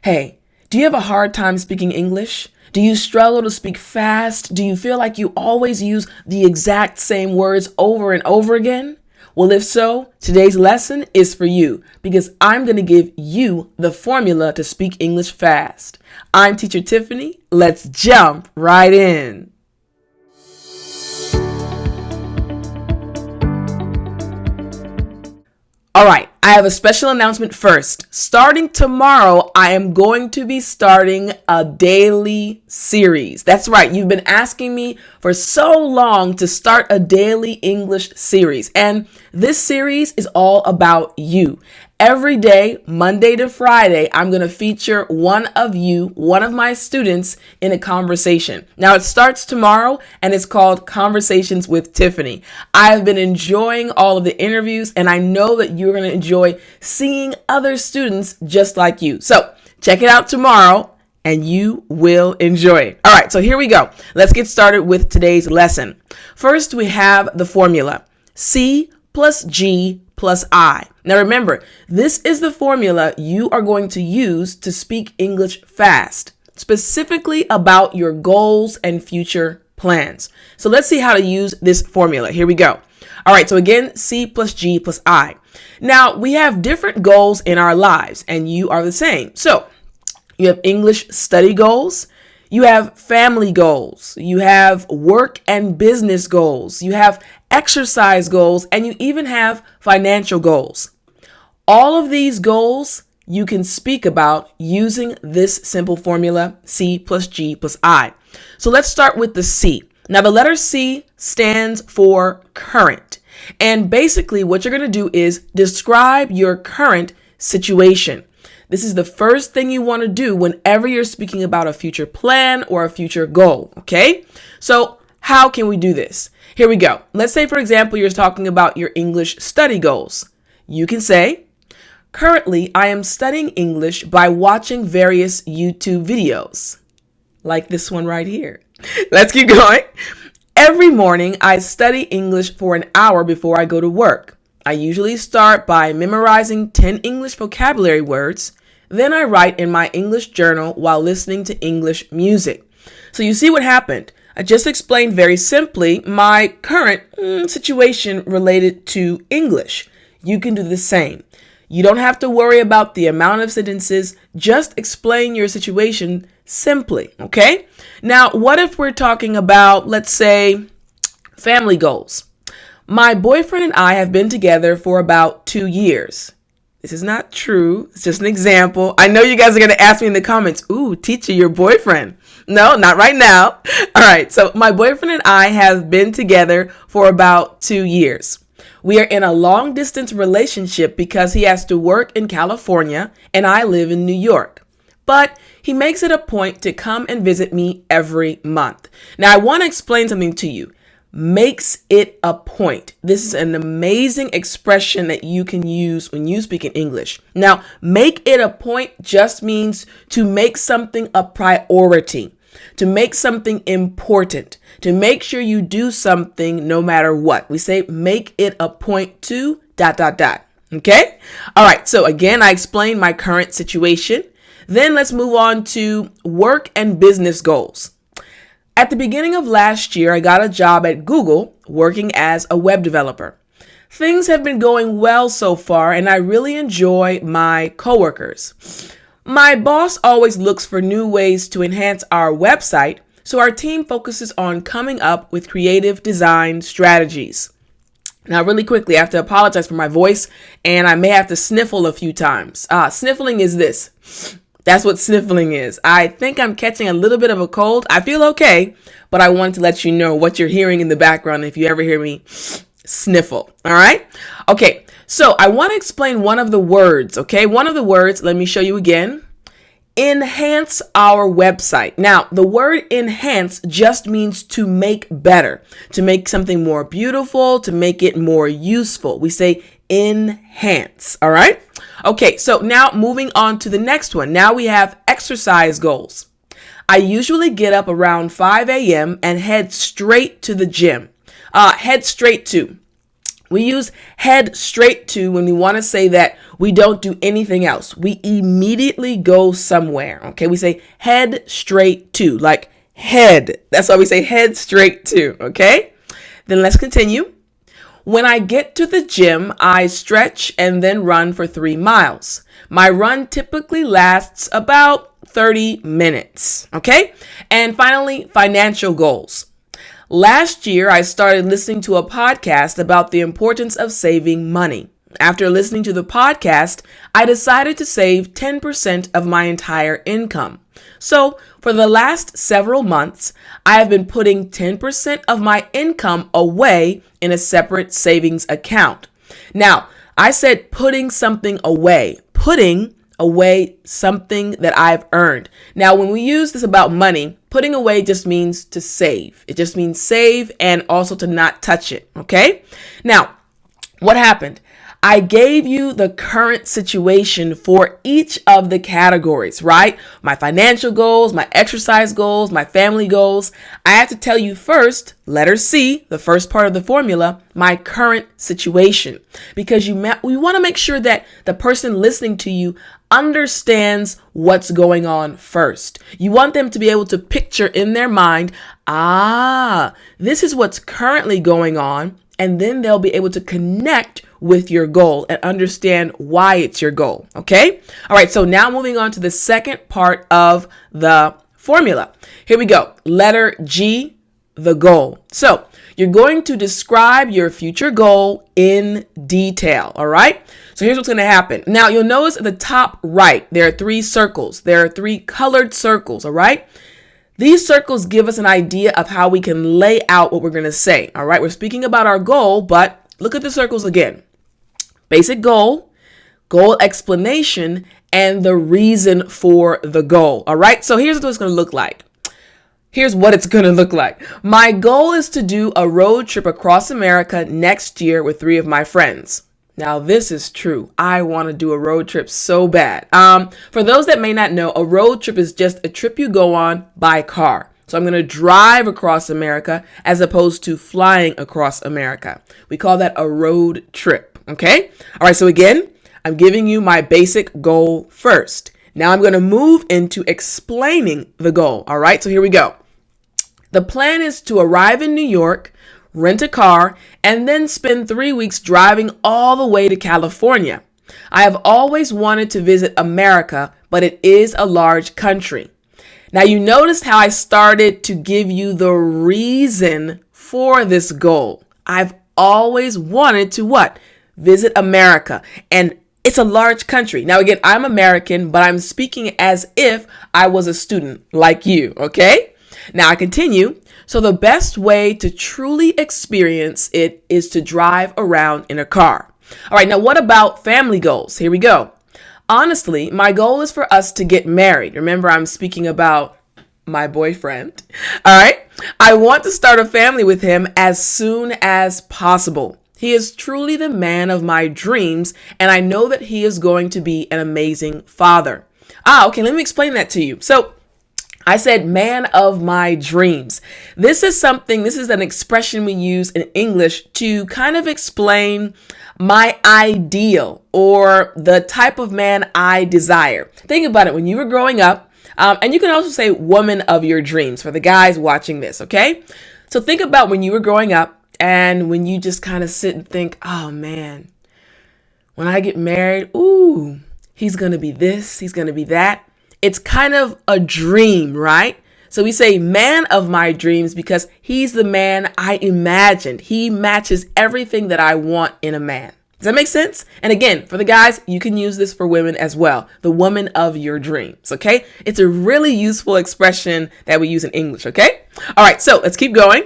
Hey, do you have a hard time speaking English? Do you struggle to speak fast? Do you feel like you always use the exact same words over and over again? Well, if so, today's lesson is for you because I'm going to give you the formula to speak English fast. I'm Teacher Tiffany. Let's jump right in. All right, I have a special announcement first. Starting tomorrow, I am going to be starting a daily series. That's right, you've been asking me for so long to start a daily English series. And this series is all about you. Every day, Monday to Friday, I'm going to feature one of you, one of my students, in a conversation. Now, it starts tomorrow, and it's called Conversations with Tiffani. I have been enjoying all of the interviews, and I know that you're going to enjoy seeing other students just like you. So, check it out tomorrow, and you will enjoy it. All right, so here we go. Let's get started with today's lesson. First, we have the formula. C plus G plus I. Now remember, this is the formula you are going to use to speak English fast, specifically about your goals and future plans. So let's see how to use this formula. Here we go. All right, so again, C plus G plus I. Now we have different goals in our lives and you are the same. So you have English study goals. You have family goals, you have work and business goals, you have exercise goals, and you even have financial goals. All of these goals you can speak about using this simple formula, C plus G plus I. So let's start with the C. Now the letter C stands for current. And basically what you're going to do is describe your current situation. This is the first thing you want to do whenever you're speaking about a future plan or a future goal, okay? So how can we do this? Here we go. Let's say, for example, you're talking about your English study goals. You can say, currently, I am studying English by watching various YouTube videos, like this one right here. Let's keep going. Every morning, I study English for an hour before I go to work. I usually start by memorizing 10 English vocabulary words. Then I write in my English journal while listening to English music. So you see what happened. I just explained very simply my current situation related to English. You can do the same. You don't have to worry about the amount of sentences. Just explain your situation simply, okay? Now, what if we're talking about, let's say, family goals? My boyfriend and I have been together for about 2 years. This is not true. It's just an example. I know you guys are going to ask me in the comments, ooh, teacher, your boyfriend. No, not right now. All right. So my boyfriend and I have been together for about 2 years. We are in a long distance relationship because he has to work in California and I live in New York. But he makes it a point to come and visit me every month. Now, I want to explain something to you. Makes it a point. This is an amazing expression that you can use when you speak in English. Now, make it a point just means to make something a priority, to make something important, to make sure you do something no matter what. We say make it a point to ... Okay? All right. So again, I explained my current situation. Then let's move on to work and business goals. At the beginning of last year, I got a job at Google working as a web developer. Things have been going well so far, and I really enjoy my coworkers. My boss always looks for new ways to enhance our website, so our team focuses on coming up with creative design strategies. Now, really quickly, I have to apologize for my voice, and I may have to sniffle a few times. Sniffling is this. That's what sniffling is. I think I'm catching a little bit of a cold. I feel okay, but I wanted to let you know what you're hearing in the background if you ever hear me sniffle. All right? Okay, so I want to explain one of the words, okay? One of the words, let me show you again. Enhance our website. Now, the word enhance just means to make better, to make something more beautiful, to make it more useful. We say enhance, all right? Okay, so now moving on to the next one. Now we have exercise goals. I usually get up around 5 a.m. and head straight to the gym. Head straight to. We use head straight to when we want to say that we don't do anything else. We immediately go somewhere. Okay, we say head straight to, like head. That's why we say head straight to. Okay, then let's continue. When I get to the gym, I stretch and then run for 3 miles. My run typically lasts about 30 minutes. Okay, and finally, financial goals. Last year, I started listening to a podcast about the importance of saving money. After listening to the podcast, I decided to save 10% of my entire income. So, for the last several months, I have been putting 10% of my income away in a separate savings account. Now, I said putting something away. Putting away something that I've earned. Now, when we use this about money, putting away just means to save. It just means save and also to not touch it. Okay? Now, what happened? I gave you the current situation for each of the categories, right? My financial goals, my exercise goals, my family goals. I have to tell you first, letter C, the first part of the formula, my current situation, because we want to make sure that the person listening to you understands what's going on first. You want them to be able to picture in their mind, this is what's currently going on, and then they'll be able to connect with your goal and understand why it's your goal. Okay? All right. So now moving on to the second part of the formula. Here we go. Letter G, the goal. So you're going to describe your future goal in detail. All right. So here's what's going to happen. Now you'll notice at the top right, there are 3 circles. There are 3 colored circles. All right. These circles give us an idea of how we can lay out what we're going to say. All right. We're speaking about our goal, but look at the circles again. Basic goal, goal explanation, and the reason for the goal. All right. So here's what it's going to look like. Here's what it's going to look like. My goal is to do a road trip across America next year with 3 of my friends. Now, this is true. I want to do a road trip so bad. For those that may not know, a road trip is just a trip you go on by car. So I'm going to drive across America as opposed to flying across America. We call that a road trip. Okay. All right. So again, I'm giving you my basic goal first. Now I'm going to move into explaining the goal. All right. So here we go. The plan is to arrive in New York, rent a car, and then spend 3 weeks driving all the way to California. I have always wanted to visit America, but it is a large country. Now you noticed how I started to give you the reason for this goal. I've always wanted to what? Visit America. And it's a large country. Now, again, I'm American, but I'm speaking as if I was a student like you. Okay. Now I continue. So the best way to truly experience it is to drive around in a car. All right. Now, what about family goals? Here we go. Honestly, my goal is for us to get married. Remember, I'm speaking about my boyfriend. All right. I want to start a family with him as soon as possible. He is truly the man of my dreams, and I know that he is going to be an amazing father. Okay. Let me explain that to you. So I said man of my dreams. This is an expression we use in English to kind of explain my ideal or the type of man I desire. Think about it when you were growing up, and you can also say woman of your dreams for the guys watching this, okay? So think about when you were growing up and when you just kind of sit and think, oh man, when I get married, ooh, he's going to be this, he's going to be that. It's kind of a dream, right? So we say man of my dreams because he's the man I imagined. He matches everything that I want in a man. Does that make sense? And again, for the guys, you can use this for women as well. The woman of your dreams. Okay. It's a really useful expression that we use in English. Okay. All right. So let's keep going.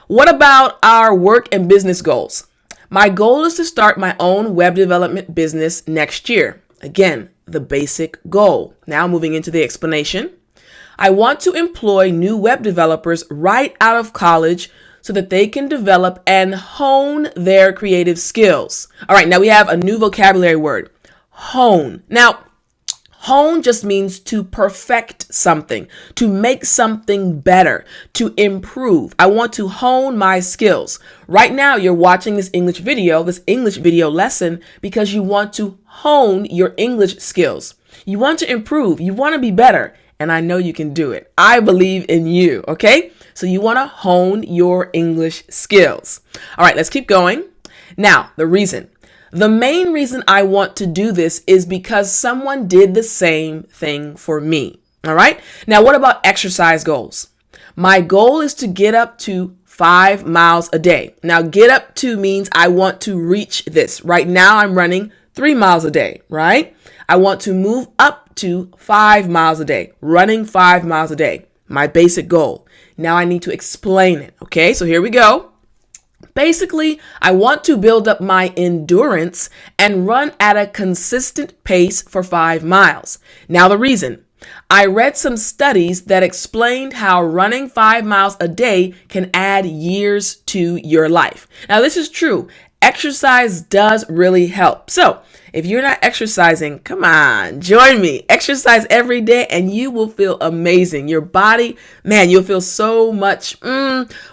What about our work and business goals? My goal is to start my own web development business next year. Again, the basic goal. Now moving into the explanation. I want to employ new web developers right out of college so that they can develop and hone their creative skills. All right, now we have a new vocabulary word, hone. Now, Hone just means to perfect something, to make something better, to improve. I want to hone my skills. Right now, you're watching this English video lesson, because you want to hone your English skills. You want to improve. You want to be better. And I know you can do it. I believe in you. Okay? So you want to hone your English skills. All right, let's keep going. Now, the main reason I want to do this is because someone did the same thing for me. All right. Now, what about exercise goals? My goal is to get up to 5 miles a day. Now, get up to means I want to reach this. Right now, I'm running 3 miles a day, right? I want to move up to 5 miles a day, running 5 miles a day, my basic goal. Now I need to explain it. Okay, so here we go. Basically, I want to build up my endurance and run at a consistent pace for 5 miles. Now the reason. I read some studies that explained how running 5 miles a day can add years to your life. Now this is true. Exercise does really help. So if you're not exercising, come on, join me. Exercise every day and you will feel amazing. Your body, man, you'll feel so much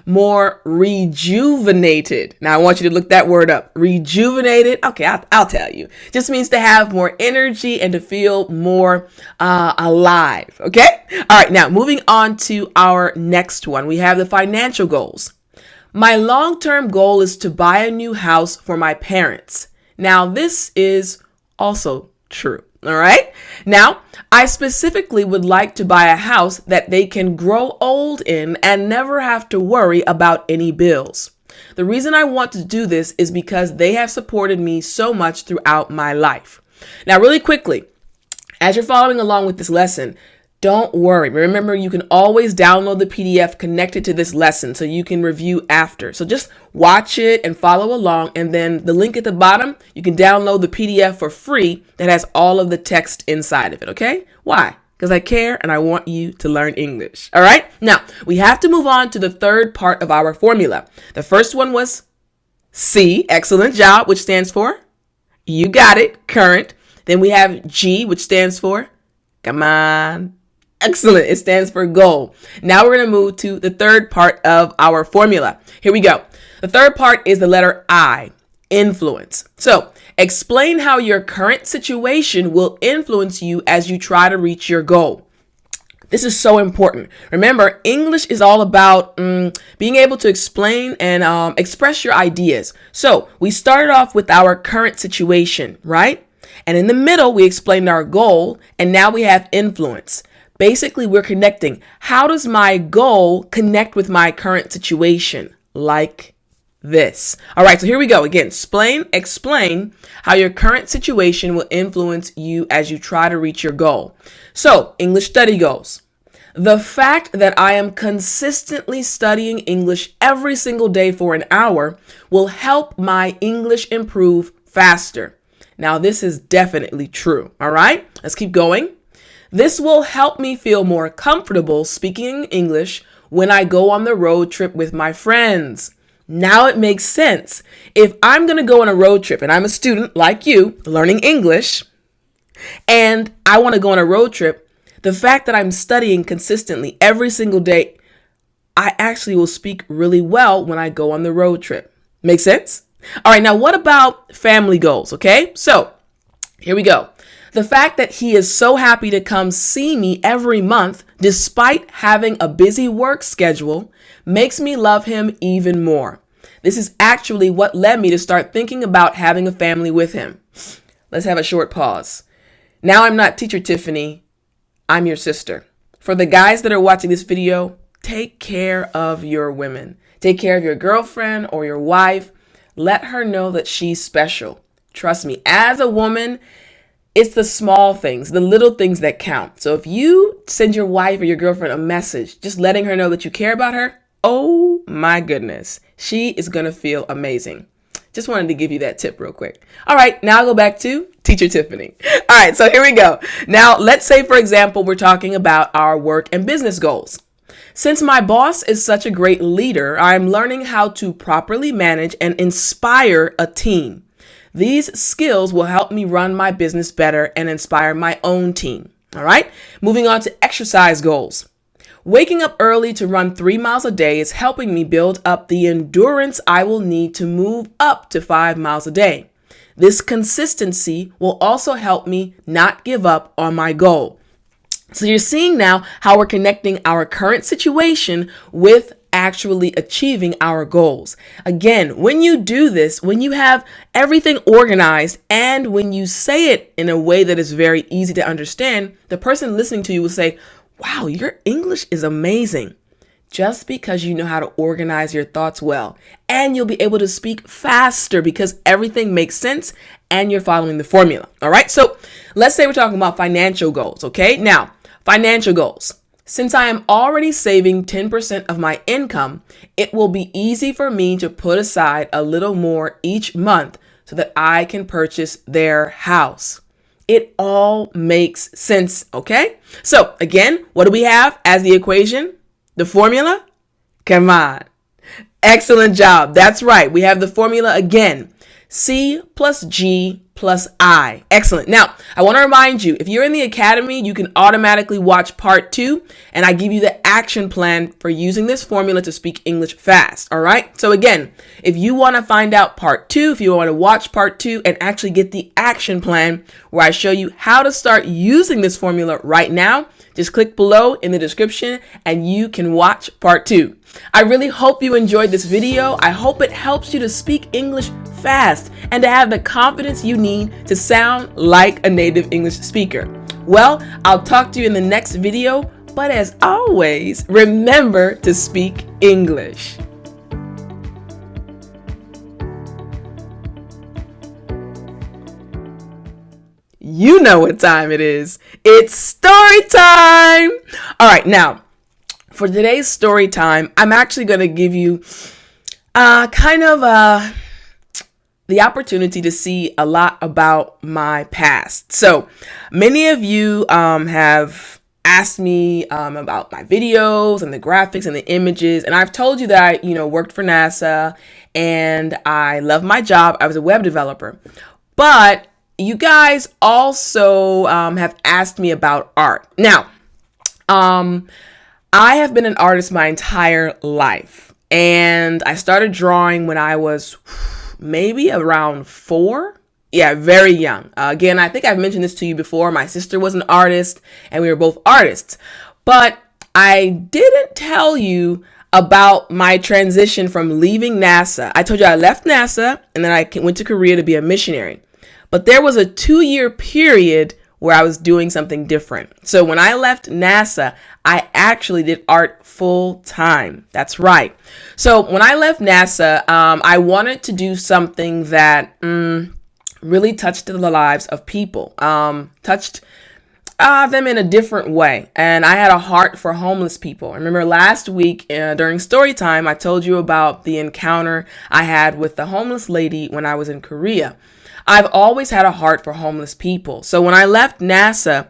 more rejuvenated. Now I want you to look that word up. Rejuvenated. Okay, I'll tell you. Just means to have more energy and to feel more alive. Okay. All right. Now moving on to our next one. We have the financial goals. My long-term goal is to buy a new house for my parents. Now, this is also true. All right. Now, I specifically would like to buy a house that they can grow old in and never have to worry about any bills. The reason I want to do this is because they have supported me so much throughout my life. Now, really quickly, as you're following along with this lesson, don't worry. Remember, you can always download the PDF connected to this lesson so you can review after. So just watch it and follow along. And then the link at the bottom, you can download the PDF for free that has all of the text inside of it. Okay? Why? Because I care and I want you to learn English. All right? Now, we have to move on to the third part of our formula. The first one was C, excellent job, which stands for, you got it, current. Then we have G, which stands for, come on, excellent. It stands for goal. Now we're going to move to the third part of our formula. Here we go. The third part is the letter I, influence. So explain how your current situation will influence you as you try to reach your goal. This is so important. Remember, English is all about being able to explain and express your ideas. So we started off with our current situation, right? And in the middle, we explained our goal, and now we have influence. Basically, we're connecting. How does my goal connect with my current situation? Like this. All right, so here we go. Again, explain how your current situation will influence you as you try to reach your goal. So, English study goals. The fact that I am consistently studying English every single day for an hour will help my English improve faster. Now, this is definitely true. All right, let's keep going. This will help me feel more comfortable speaking English when I go on the road trip with my friends. Now it makes sense. If I'm going to go on a road trip and I'm a student like you learning English and I want to go on a road trip, the fact that I'm studying consistently every single day, I actually will speak really well when I go on the road trip. Make sense? All right, now what about family goals? Okay, so here we go. The fact that he is so happy to come see me every month, despite having a busy work schedule, makes me love him even more. This is actually what led me to start thinking about having a family with him. Let's have a short pause. Now I'm not Teacher Tiffany. I'm your sister. For the guys that are watching this video, take care of your women. Take care of your girlfriend or your wife. Let her know that she's special. Trust me, as a woman, it's the small things, the little things that count. So if you send your wife or your girlfriend a message, just letting her know that you care about her, oh my goodness, she is going to feel amazing. Just wanted to give you that tip real quick. All right, now I'll go back to Teacher Tiffany. All right, so here we go. Now, let's say, for example, we're talking about our work and business goals. Since my boss is such a great leader, I'm learning how to properly manage and inspire a team. These skills will help me run my business better and inspire my own team. All right, moving on to exercise goals. Waking up early to run 3 miles a day is helping me build up the endurance I will need to move up to 5 miles a day. This consistency will also help me not give up on my goal. So you're seeing now how we're connecting our current situation with actually achieving our goals. Again, when you do this, when you have everything organized and when you say it in a way that is very easy to understand, the person listening to you will say, wow, your English is amazing. Just because you know how to organize your thoughts well, and you'll be able to speak faster because everything makes sense and you're following the formula. All right. So let's say we're talking about financial goals. Okay. Now, financial goals. Since I am already saving 10% of my income, it will be easy for me to put aside a little more each month so that I can purchase their house. It all makes sense. Okay. So again, what do we have as the equation? The formula? Come on. Excellent job. That's right. We have the formula again. C plus G plus I. Excellent. Now, I want to remind you, if you're in the academy, you can automatically watch part 2, and I give you the action plan for using this formula to speak English fast. All right. So again, if you want to find out part 2, if you want to watch part 2 and actually get the action plan where I show you how to start using this formula right now, just click below in the description and you can watch part 2. I really hope you enjoyed this video. I hope it helps you to speak English fast and to have the confidence you need to sound like a native English speaker. Well, I'll talk to you in the next video, but as always, remember to speak English. You know what time it is. It's story time. All right, now, for today's story time, I'm actually going to give you the opportunity to see a lot about my past. So many of you have asked me about my videos and the graphics and the images, and I've told you that I worked for NASA and I love my job. I was a web developer, but you guys also have asked me about art. Now, I have been an artist my entire life, and I started drawing when I was maybe around 4. Yeah, very young. Again, I think I've mentioned this to you before. My sister was an artist, and we were both artists. But I didn't tell you about my transition from leaving NASA. I told you I left NASA, and then I went to Korea to be a missionary. But there was a 2-year period where I was doing something different. So when I left NASA, I actually did art full time. That's right. So when I left NASA, I wanted to do something that really touched the lives of people, touched them in a different way. And I had a heart for homeless people. I remember last week during story time, I told you about the encounter I had with the homeless lady when I was in Korea. I've always had a heart for homeless people. So when I left NASA,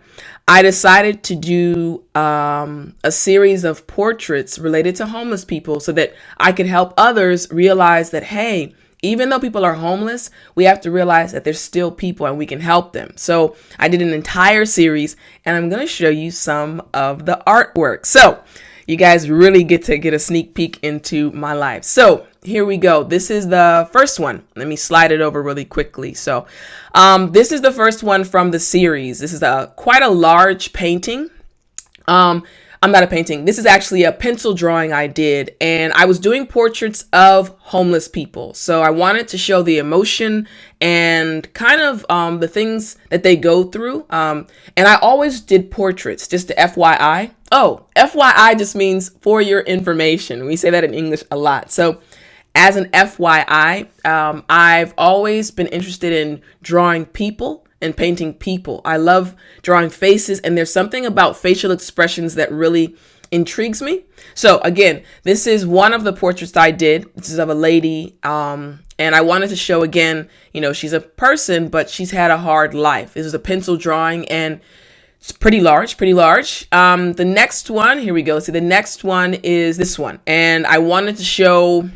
I decided to do a series of portraits related to homeless people so that I could help others realize that, hey, even though people are homeless, we have to realize that there's still people and we can help them. So I did an entire series, and I'm going to show you some of the artwork. So you guys really get to get a sneak peek into my life. So here we go. This is the first one. Let me slide it over really quickly. So this is the first one from the series. This is quite a large painting. I'm not a painting. This is actually a pencil drawing I did, and I was doing portraits of homeless people. So I wanted to show the emotion and kind of the things that they go through. And I always did portraits, just to FYI. Oh, FYI just means for your information. We say that in English a lot. So as an FYI, I've always been interested in drawing people and painting people. I love drawing faces, and there's something about facial expressions that really intrigues me. So again, this is one of the portraits I did. This is of a lady, and I wanted to show again, she's a person, but she's had a hard life. This is a pencil drawing, and it's pretty large. The next one, here we go. See, the next one is this one, and I wanted to show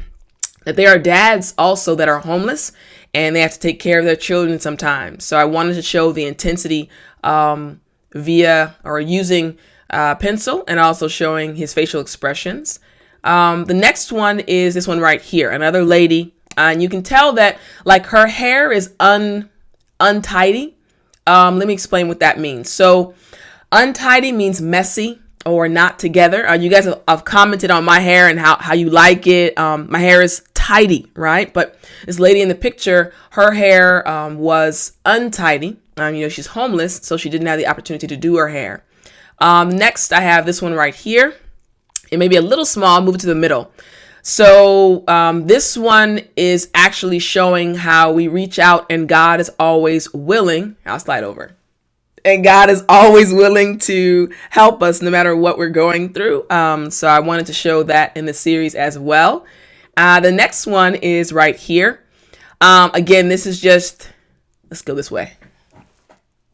that there are dads also that are homeless, and they have to take care of their children sometimes. So I wanted to show the intensity via or using pencil, and also showing his facial expressions. The next one is this one right here, another lady. And you can tell that like her hair is untidy. Let me explain what that means. So untidy means messy or not together. You guys have commented on my hair and how you like it. My hair is tidy, right? But this lady in the picture, her hair was untidy. She's homeless, so she didn't have the opportunity to do her hair. Next, I have this one right here. It may be a little small, move it to the middle. So this one is actually showing how we reach out and God is always willing. I'll slide over. And God is always willing to help us no matter what we're going through. So I wanted to show that in the series as well. The next one is right here. Again, this is just, let's go this way.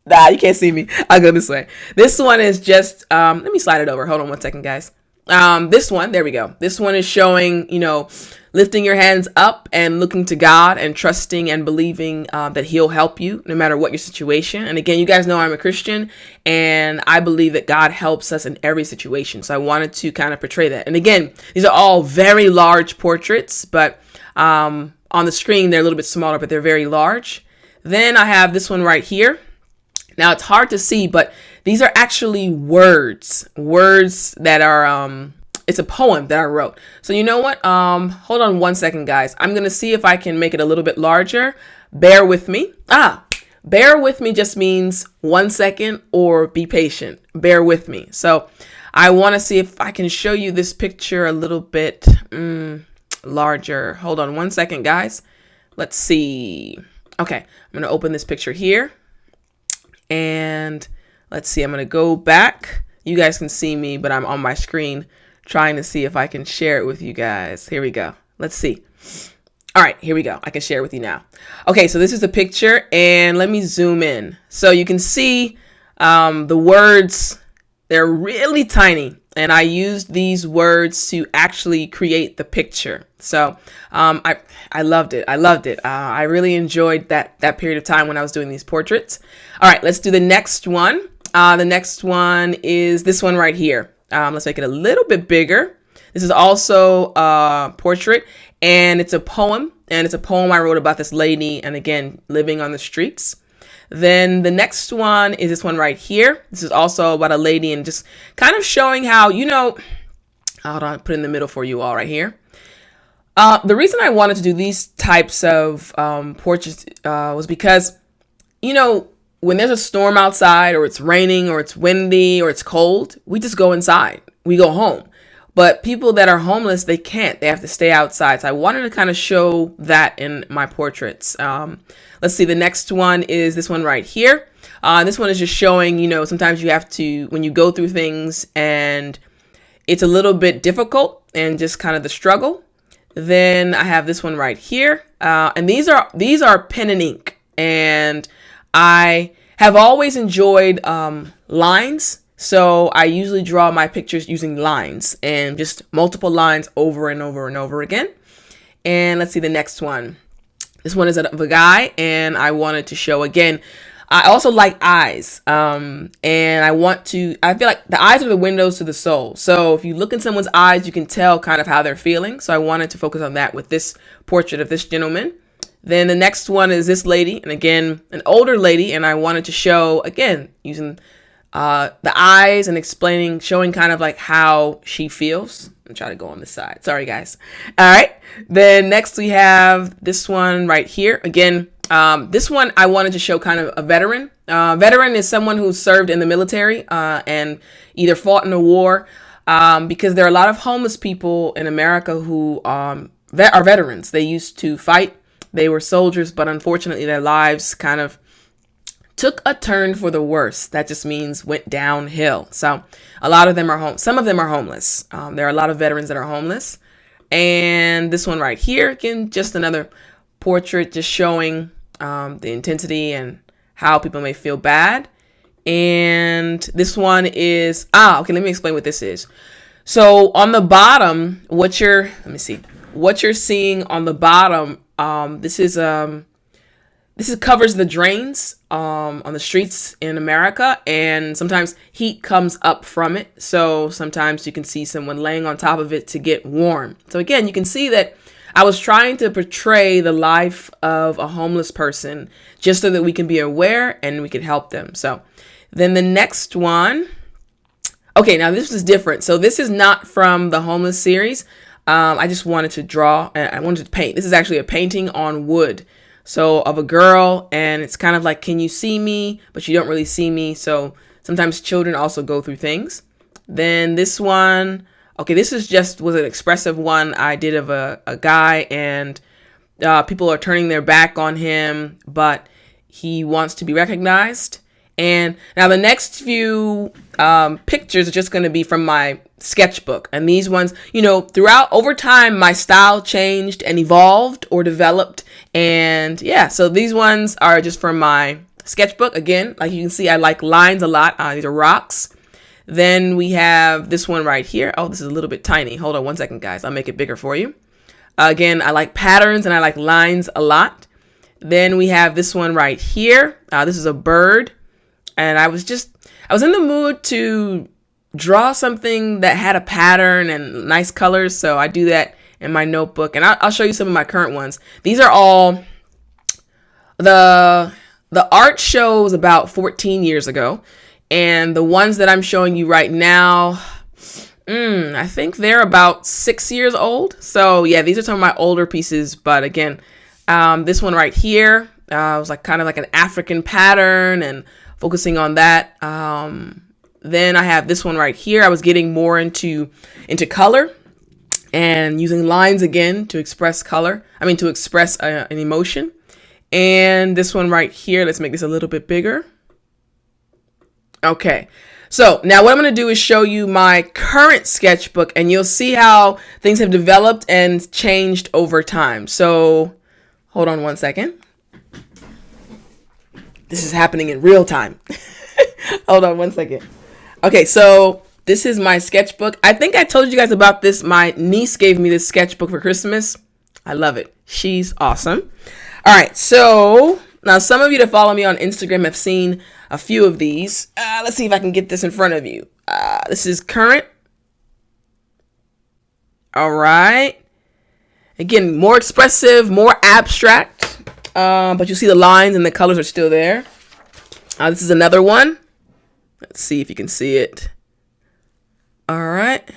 Nah, you can't see me. I'll go this way. This one is just, let me slide it over. Hold on one second, guys. This one, there we go. This one is showing, lifting your hands up and looking to God and trusting and believing that he'll help you no matter what your situation. And again, you guys know I'm a Christian and I believe that God helps us in every situation. So I wanted to kind of portray that. And again, these are all very large portraits, but on the screen, they're a little bit smaller, but they're very large. Then I have this one right here. Now it's hard to see, but these are actually words that are, it's a poem that I wrote. So you know what? Hold on one second, guys. I'm going to see if I can make it a little bit larger. Bear with me. Bear with me just means 1 second or be patient. Bear with me. So I want to see if I can show you this picture a little bit larger. Hold on 1 second, guys. Let's see. Okay. I'm going to open this picture here. And let's see, I'm going to go back. You guys can see me, but I'm on my screen trying to see if I can share it with you guys. Here we go. Let's see. All right, here we go. I can share it with you now. Okay, so this is the picture and let me zoom in. So you can see the words, they're really tiny. And I used these words to actually create the picture. So I loved it. I loved it. I really enjoyed that period of time when I was doing these portraits. All right, let's do the next one. The next one is this one right here. Let's make it a little bit bigger. This is also a portrait and it's a poem. And it's a poem I wrote about this lady and again, living on the streets. Then the next one is this one right here. This is also about a lady and just kind of showing how, hold on, I'll put it in the middle for you all right here. The reason I wanted to do these types of portraits was because, when there's a storm outside or it's raining or it's windy or it's cold, we just go inside. We go home. But people that are homeless, they can't. They have to stay outside. So I wanted to kind of show that in my portraits. Let's see. The next one is this one right here. This one is just showing, sometimes you have to, when you go through things and it's a little bit difficult and just kind of the struggle. Then I have this one right here. And these are pen and ink. And I have always enjoyed lines. So I usually draw my pictures using lines and just multiple lines over and over and over again. And let's see the next one. This one is of a guy and I wanted to show again. I also like eyes. And I feel like the eyes are the windows to the soul. So if you look in someone's eyes, you can tell kind of how they're feeling. So I wanted to focus on that with this portrait of this gentleman. Then the next one is this lady. And again, an older lady. And I wanted to show again, using the eyes and showing kind of like how she feels. I'm trying to go on this side. Sorry, guys. All right. Then next we have this one right here. Again, this one I wanted to show kind of a veteran. Veteran is someone who served in the military and either fought in a war because there are a lot of homeless people in America who are veterans. They used to fight. They were soldiers, but unfortunately their lives kind of took a turn for the worse. That just means went downhill. So a lot of them are home. Some of them are homeless. There are a lot of veterans that are homeless. And this one right here, again, just another portrait, just showing the intensity and how people may feel bad. And this one is, okay, let me explain what this is. So on the bottom, what you're seeing on the bottom, this is This covers the drains on the streets in America, and sometimes heat comes up from it. So sometimes you can see someone laying on top of it to get warm. So again, you can see that I was trying to portray the life of a homeless person just so that we can be aware and we can help them. So then the next one. Okay, now this is different. So this is not from the homeless series. I just wanted to draw and I wanted to paint. This is actually a painting on wood. So of a girl, and it's kind of like, can you see me? But you don't really see me. So sometimes children also go through things. Then this one, okay, this was an expressive one I did of a guy, and people are turning their back on him, but he wants to be recognized. And now the next few pictures are just going to be from my sketchbook. And these ones, throughout over time, my style changed and evolved or developed. And yeah, so these ones are just from my sketchbook. Again, like you can see, I like lines a lot. These are rocks. Then we have this one right here. Oh, this is a little bit tiny. Hold on one second, guys. I'll make it bigger for you. Again, I like patterns and I like lines a lot. Then we have this one right here. This is a bird. And I was in the mood to draw something that had a pattern and nice colors. So I do that in my notebook, and I'll show you some of my current ones. These are all, the art show was about 14 years ago. And the ones that I'm showing you right now, I think they're about 6 years old. So yeah, these are some of my older pieces. But again, this one right here was like kind of like an African pattern and focusing on that. Then I have this one right here. I was getting more into color and using lines again to express color. To express an emotion. And this one right here, let's make this a little bit bigger. Okay. So now what I'm going to do is show you my current sketchbook, and you'll see how things have developed and changed over time. So hold on one second. This is happening in real time. Hold on one second. Okay, so this is my sketchbook. I think I told you guys about this. My niece gave me this sketchbook for Christmas. I love it. She's awesome. All right, so now some of you that follow me on Instagram have seen a few of these. Let's see if I can get this in front of you. This is current. All right. Again, more expressive, more abstract. But you see the lines and the colors are still there. This is another one. Let's see if you can see it. All right.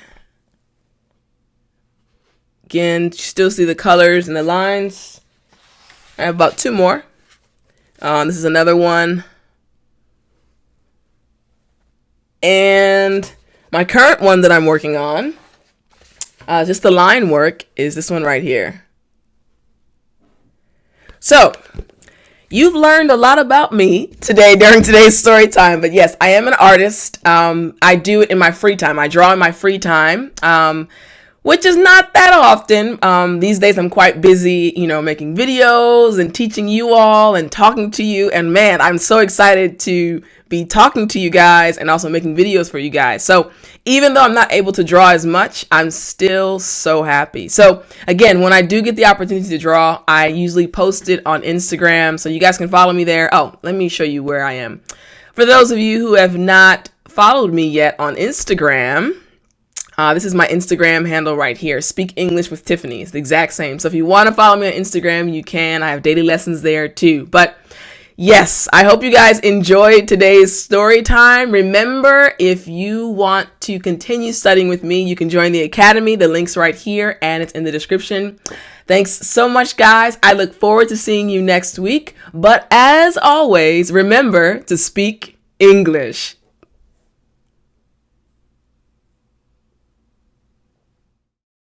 Again, you still see the colors and the lines. I have about two more. This is another one. And my current one that I'm working on, just the line work, is this one right here. So, you've learned a lot about me today during today's story time. But yes, I am an artist. I do it in my free time. I draw in my free time, which is not that often. These days I'm quite busy, making videos and teaching you all and talking to you. And man, I'm so excited to be talking to you guys and also making videos for you guys. So even though I'm not able to draw as much, I'm still so happy. So again, when I do get the opportunity to draw, I usually post it on Instagram, so you guys can follow me there. Oh, let me show you where I am. For those of you who have not followed me yet on Instagram, this is my Instagram handle right here. Speak English with Tiffani. It's the exact same. So if you want to follow me on Instagram, you can. I have daily lessons there too. But yes, I hope you guys enjoyed today's story time. Remember, if you want to continue studying with me, you can join the Academy. The link's right here and it's in the description. Thanks so much, guys. I look forward to seeing you next week. But as always, remember to speak English.